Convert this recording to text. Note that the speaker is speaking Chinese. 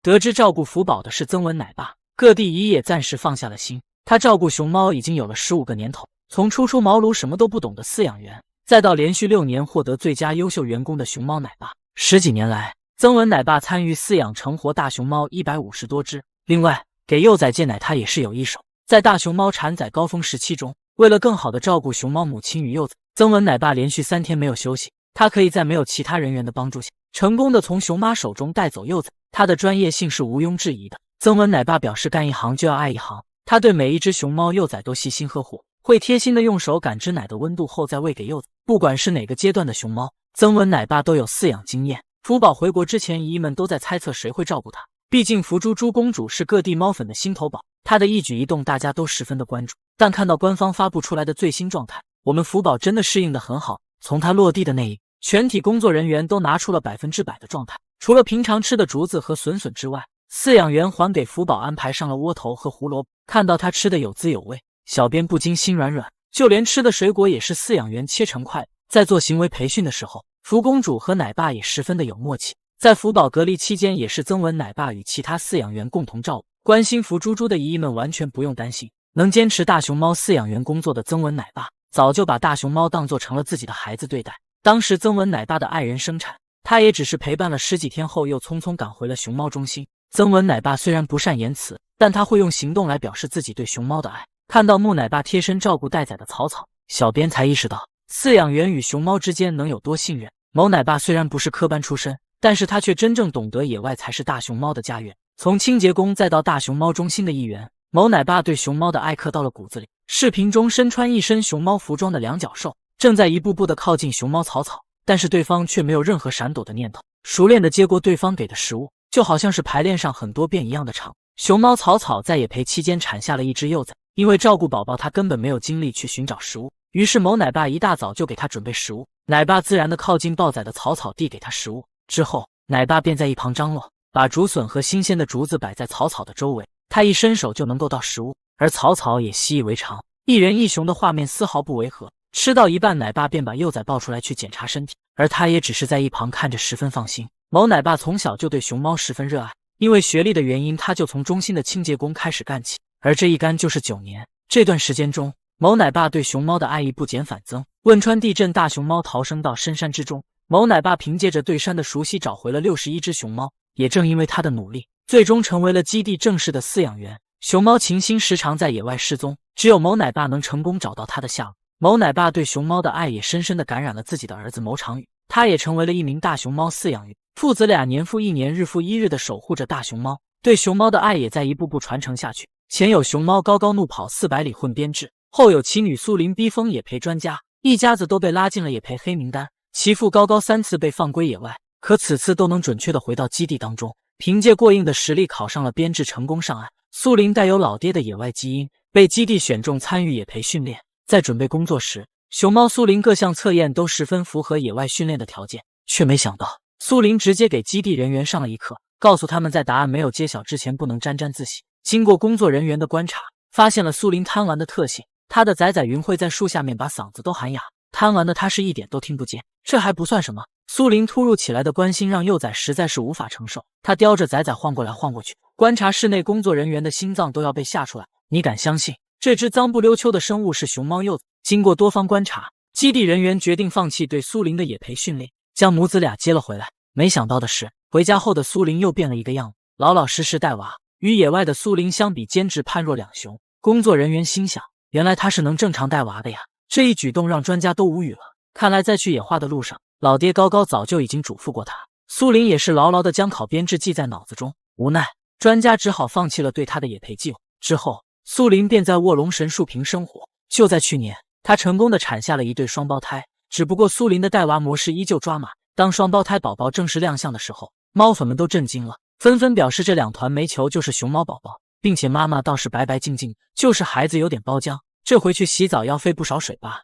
得知照顾福宝的是曾文奶爸，各地姨也暂时放下了心。他照顾熊猫已经有了15个年头，从初出茅庐什么都不懂的饲养员，再到连续6年获得最佳优秀员工的熊猫奶爸，10几年来，曾文奶爸参与饲养成活大熊猫150多只。另外，给幼崽戒奶他也是有一手。在大熊猫产崽高峰时期中，为了更好的照顾熊猫母亲与幼崽，曾文奶爸连续3天没有休息。他可以在没有其他人员的帮助下，成功的从熊妈手中带走幼崽。他的专业性是毋庸置疑的。曾文奶爸表示，干一行就要爱一行。他对每一只熊猫幼崽都细心呵护，会贴心的用手感知奶的温度后再喂给幼崽。不管是哪个阶段的熊猫，曾文奶爸都有饲养经验。福宝回国之前，姨们都在猜测谁会照顾他。毕竟福猪猪公主是各地猫粉的心头宝，她的一举一动大家都十分的关注。但看到官方发布出来的最新状态，我们福宝真的适应得很好。从它落地的那一，全体工作人员都拿出了100%的状态。除了平常吃的竹子和笋笋之外，饲养员还给福宝安排上了窝头和胡萝卜。看到他吃的有滋有味，小编不禁心软软。就连吃的水果也是饲养员切成块。在做行为培训的时候，福公主和奶爸也十分的有默契。在福宝隔离期间，也是曾文奶爸与其他饲养员共同照顾。关心福猪猪的姨姨们完全不用担心。能坚持大熊猫饲养员工作的曾文奶爸，早就把大熊猫当作成了自己的孩子对待。当时曾文奶爸的爱人生产，他也只是陪伴了10几天后，又匆匆赶回了熊猫中心。曾文奶爸虽然不善言辞，但他会用行动来表示自己对熊猫的爱。看到木奶爸贴身照顾待宰的草草，小编才意识到饲养员与熊猫之间能有多信任。某奶爸虽然不是科班出身，但是他却真正懂得野外才是大熊猫的家园。从清洁工再到大熊猫中心的一员，某奶爸对熊猫的爱刻到了骨子里。视频中身穿一身熊猫服装的两脚兽正在一步步的靠近熊猫草草，但是对方却没有任何闪躲的念头，熟练的接过对方给的食物，就好像是排练上很多遍一样的长。熊猫草草在野培期间产下了一只幼崽，因为照顾宝宝，他根本没有精力去寻找食物，于是某奶爸一大早就给他准备食物。奶爸自然的靠近抱崽的草草，递给他食物之后，奶爸便在一旁张罗，把竹笋和新鲜的竹子摆在草草的周围，他一伸手就能够到食物，而草草也习以为常，一人一熊的画面丝毫不违和。吃到一半，奶爸便把幼崽抱出来去检查身体，而他也只是在一旁看着，十分放心。某奶爸从小就对熊猫十分热爱，因为学历的原因，他就从中心的清洁工开始干起，而这一干就是9年。这段时间中，某奶爸对熊猫的爱意不减反增。汶川地震，大熊猫逃生到深山之中，某奶爸凭借着对山的熟悉找回了61只熊猫，也正因为他的努力，最终成为了基地正式的饲养员。熊猫晴星时常在野外失踪，只有某奶爸能成功找到它的下落。某奶爸对熊猫的爱也深深地感染了自己的儿子某长宇，他也成为了一名大熊猫饲养员。父子俩年复一年，日复一日地守护着大熊猫，对熊猫的爱也在一步步传承下去。前有熊猫高高怒跑400里混编制，后有其女苏林逼疯野培专家，一家子都被拉进了野培黑名单。其父高高3次被放归野外，可此次都能准确地回到基地当中，凭借过硬的实力考上了编制，成功上岸。苏林带有老爹的野外基因，被基地选中参与野培训练。在准备工作时，熊猫苏林各项测验都十分符合野外训练的条件，却没想到苏林直接给基地人员上了一课，告诉他们在答案没有揭晓之前不能沾沾自喜。经过工作人员的观察，发现了苏林贪玩的特性，他的崽崽云会在树下面把嗓子都喊哑，贪玩的他是一点都听不见。这还不算什么，苏林突如其来的关心让幼崽实在是无法承受，他叼着崽崽晃过来晃过去，观察室内工作人员的心脏都要被吓出来。你敢相信这只脏不溜秋的生物是熊猫幼崽？经过多方观察，基地人员决定放弃对苏林的野培训练，将母子俩接了回来。没想到的是，回家后的苏林又变了一个样子，老老实实带娃。与野外的苏林相比，兼职判若两雄。工作人员心想，原来他是能正常带娃的呀，这一举动让专家都无语了。看来在去野化的路上，老爹高高早就已经嘱咐过他。苏林也是牢牢地将考编制记在脑子中，无奈专家只好放弃了对他的野培计划。之后，苏林便在卧龙神树坪生活。就在去年，他成功地产下了一对双胞胎，只不过苏林的带娃模式依旧抓马。当双胞胎宝宝正式亮相的时候，猫粉们都震惊了，纷纷表示这2团煤球就是熊猫宝宝，并且妈妈倒是白白净净，就是孩子有点包浆，这回去洗澡要费不少水吧。